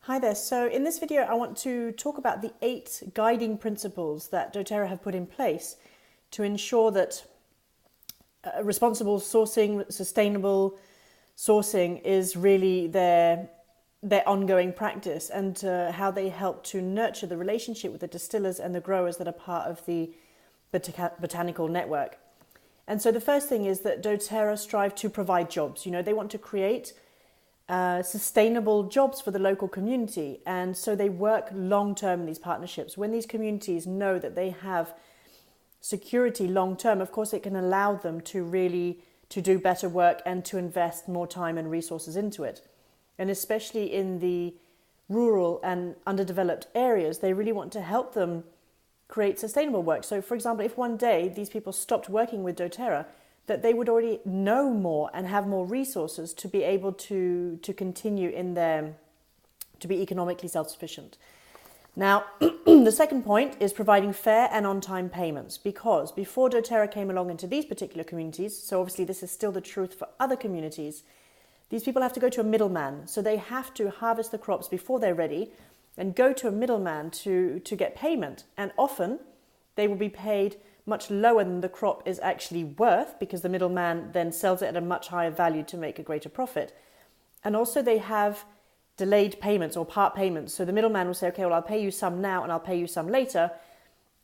Hi there. So in this video, I want to talk about the 8 guiding principles that doTERRA have put in place to ensure that responsible sourcing, sustainable sourcing is really their ongoing practice, and how they help to nurture the relationship with the distillers and the growers that are part of the botanical network. And so the first thing is that doTERRA strive to provide jobs. They want to create sustainable jobs for the local community, and so they work long term in these partnerships. When these communities know that they have security long term, of course it can allow them to do better work and to invest more time and resources into it. And especially in the rural and underdeveloped areas, they really want to help them create sustainable work. So for example, if one day these people stopped working with doTERRA, that they would already know more and have more resources to be able to continue to be economically self-sufficient. Now, the second point is providing fair and on-time payments, because before doTERRA came along into these particular communities, so obviously this is still the truth for other communities, these people have to go to a middleman. So they have to harvest the crops before they're ready and go to a middleman to get payment. And often they will be paid much lower than the crop is actually worth, because the middleman then sells it at a much higher value to make a greater profit. And also they have delayed payments or part payments. So the middleman will say, okay, well, I'll pay you some now and I'll pay you some later.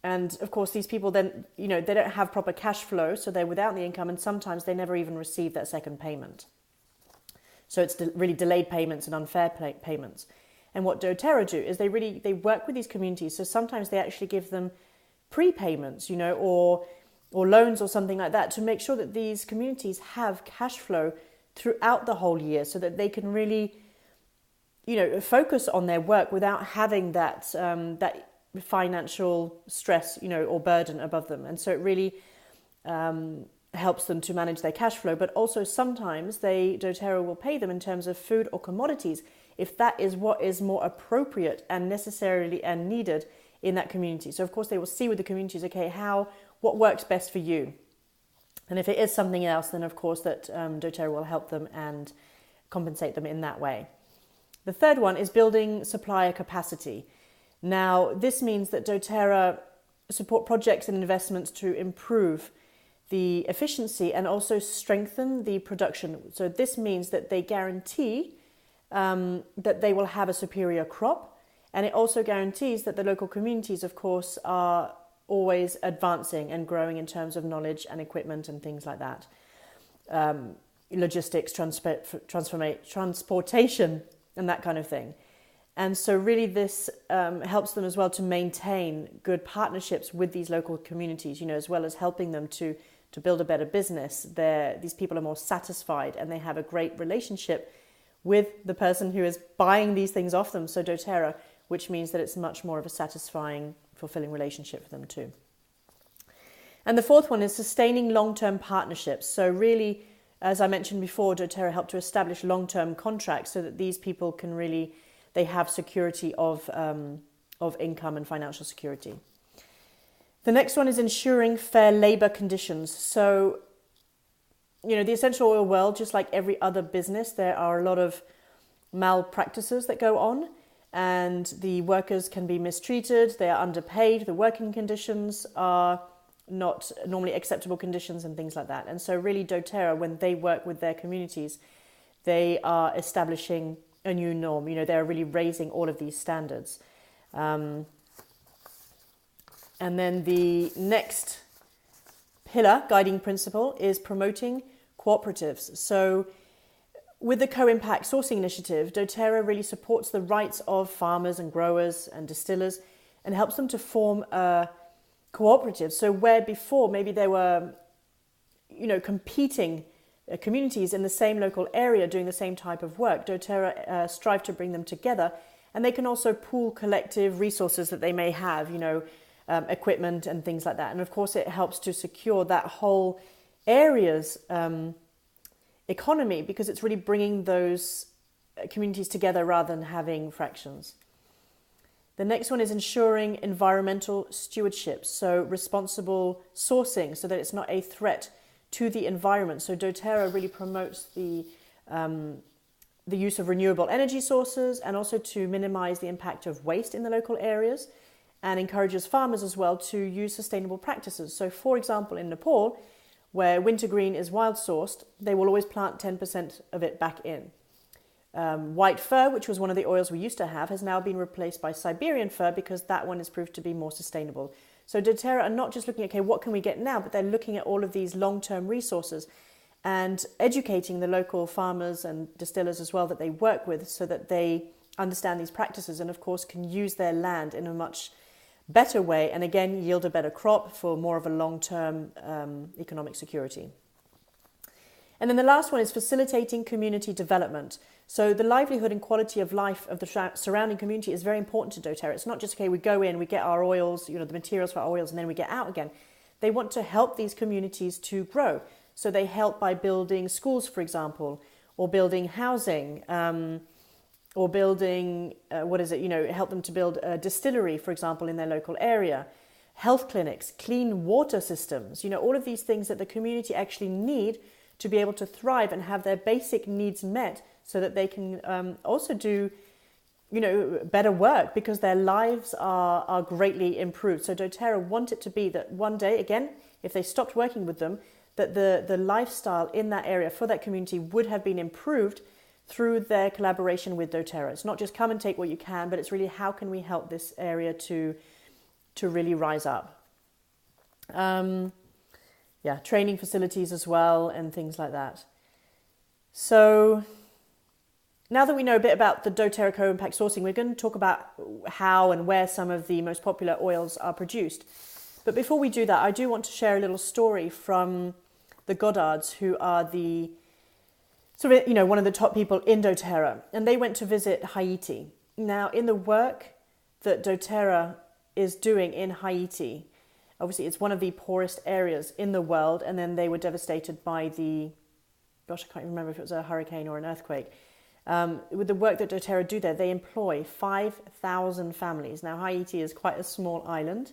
And of course, these people then, they don't have proper cash flow, so they're without the income, and sometimes they never even receive that second payment. So it's really delayed payments and unfair payments. And what doTERRA do is they work with these communities. So sometimes they actually give them prepayments, or loans or something like that, to make sure that these communities have cash flow throughout the whole year, so that they can really, focus on their work without having that financial stress, or burden above them. And so it really helps them to manage their cash flow. But also sometimes doTERRA will pay them in terms of food or commodities, if that is what is more appropriate and necessarily and needed in that community. So of course they will see with the communities, okay, what works best for you. And if it is something else, then of course that doTERRA will help them and compensate them in that way. The third one is building supplier capacity. Now this means that doTERRA support projects and investments to improve the efficiency and also strengthen the production. So this means that they guarantee that they will have a superior crop. And it also guarantees that the local communities, of course, are always advancing and growing in terms of knowledge and equipment and things like that. Logistics, transportation, and that kind of thing. And so really this helps them as well to maintain good partnerships with these local communities, as well as helping them to build a better business. These people are more satisfied and they have a great relationship with the person who is buying these things off them, so doTERRA, which means that it's much more of a satisfying, fulfilling relationship for them too. And the fourth one is sustaining long-term partnerships. So really, as I mentioned before, doTERRA helped to establish long-term contracts so that these people can they have security of income and financial security. The next one is ensuring fair labour conditions. So, the essential oil world, just like every other business, there are a lot of malpractices that go on, and the workers can be mistreated, they are underpaid, the working conditions are not normally acceptable conditions and things like that. And so really doTERRA, when they work with their communities, they are establishing a new norm. They're really raising all of these standards. And then the next pillar, guiding principle, is promoting cooperatives. So with the Co-Impact Sourcing Initiative, doTERRA really supports the rights of farmers and growers and distillers and helps them to form a cooperative. So where before maybe there were, competing communities in the same local area doing the same type of work, doTERRA strive to bring them together, and they can also pool collective resources that they may have, equipment and things like that. And of course it helps to secure that whole area's economy, because it's really bringing those communities together rather than having fractions. The next one is ensuring environmental stewardship, so responsible sourcing, so that it's not a threat to the environment. So doTERRA really promotes the the use of renewable energy sources, and also to minimize the impact of waste in the local areas, and encourages farmers as well to use sustainable practices. So, for example, in Nepal, where wintergreen is wild sourced, they will always plant 10% of it back in. White fir, which was one of the oils we used to have, has now been replaced by Siberian fir because that one is proved to be more sustainable. So doTERRA are not just looking at, okay, what can we get now, but they're looking at all of these long-term resources and educating the local farmers and distillers as well that they work with so that they understand these practices and, of course, can use their land in a much better way and, again, yield a better crop for more of a long-term economic security. And then the last one is facilitating community development. So the livelihood and quality of life of the surrounding community is very important to doTERRA. It's not just, okay, we go in, we get our oils, the materials for our oils, and then we get out again. They want to help these communities to grow. So they help by building schools, for example, or building housing, or building, help them to build a distillery, for example, in their local area, health clinics, clean water systems, all of these things that the community actually need to be able to thrive and have their basic needs met so that they can also do, better work because their lives are greatly improved. So doTERRA want it to be that one day, again, if they stopped working with them, that the lifestyle in that area for that community would have been improved through their collaboration with doTERRA. It's not just come and take what you can, but it's really how can we help this area to really rise up. Training facilities as well and things like that. So now that we know a bit about the doTERRA co-impact sourcing, we're going to talk about how and where some of the most popular oils are produced. But before we do that, I do want to share a little story from the Goddards, who are the one of the top people in doTERRA, and they went to visit Haiti. Now, in the work that doTERRA is doing in Haiti, obviously it's one of the poorest areas in the world, and then they were devastated by I can't even remember if it was a hurricane or an earthquake. With the work that doTERRA do there, they employ 5,000 families. Now, Haiti is quite a small island,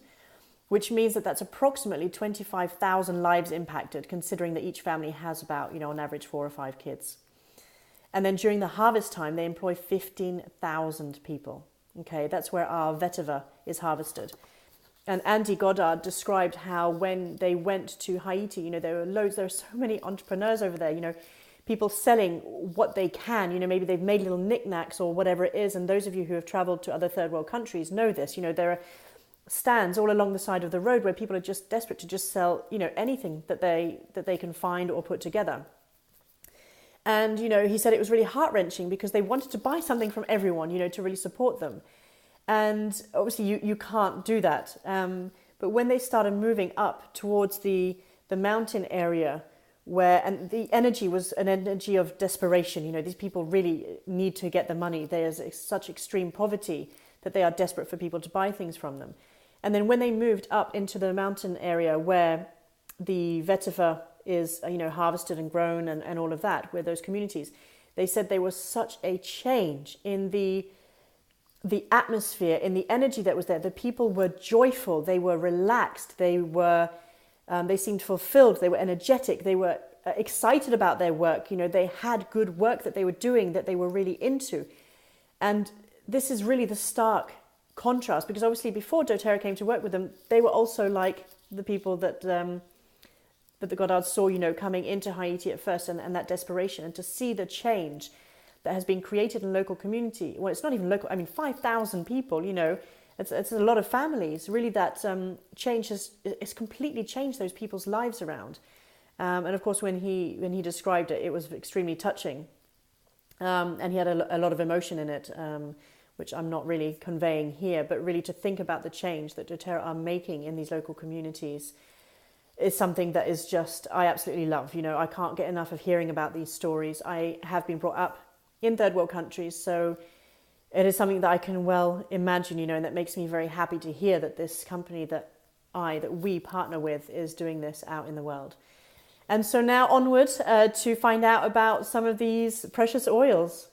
which means that that's approximately 25,000 lives impacted, considering that each family has about, on average 4 or 5 kids. And then during the harvest time, they employ 15,000 people. Okay, that's where our vetiver is harvested. And Andy Goddard described how when they went to Haiti, there are so many entrepreneurs over there, people selling what they can, maybe they've made little knickknacks or whatever it is. And those of you who have traveled to other third world countries know this, there are stands all along the side of the road where people are just desperate to just sell, anything that they can find or put together. And, he said it was really heart-wrenching because they wanted to buy something from everyone, to really support them. And obviously you can't do that. But when they started moving up towards the mountain area and the energy was an energy of desperation, these people really need to get the money. There's such extreme poverty that they are desperate for people to buy things from them. And then when they moved up into the mountain area where the vetiver is, harvested and grown and all of that, where those communities, they said there was such a change in the atmosphere, in the energy that was there. The people were joyful, they were relaxed, they seemed fulfilled, they were energetic, they were excited about their work. They had good work that they were doing that they were really into. And this is really the stark contrast, because obviously before doTERRA came to work with them, they were also like the people that the Goddards saw, coming into Haiti at first and that desperation, and to see the change that has been created in local community. Well, it's not even local. 5,000 people, it's a lot of families. Really, that change has completely changed those people's lives around. And of course, when he described it, it was extremely touching. And he had a lot of emotion in it, which I'm not really conveying here, but really to think about the change that doTERRA are making in these local communities is something that is just, I absolutely love. I can't get enough of hearing about these stories. I have been brought up in third world countries, so it is something that I can well imagine, and that makes me very happy to hear that this company that we partner with is doing this out in the world. And so now onward to find out about some of these precious oils.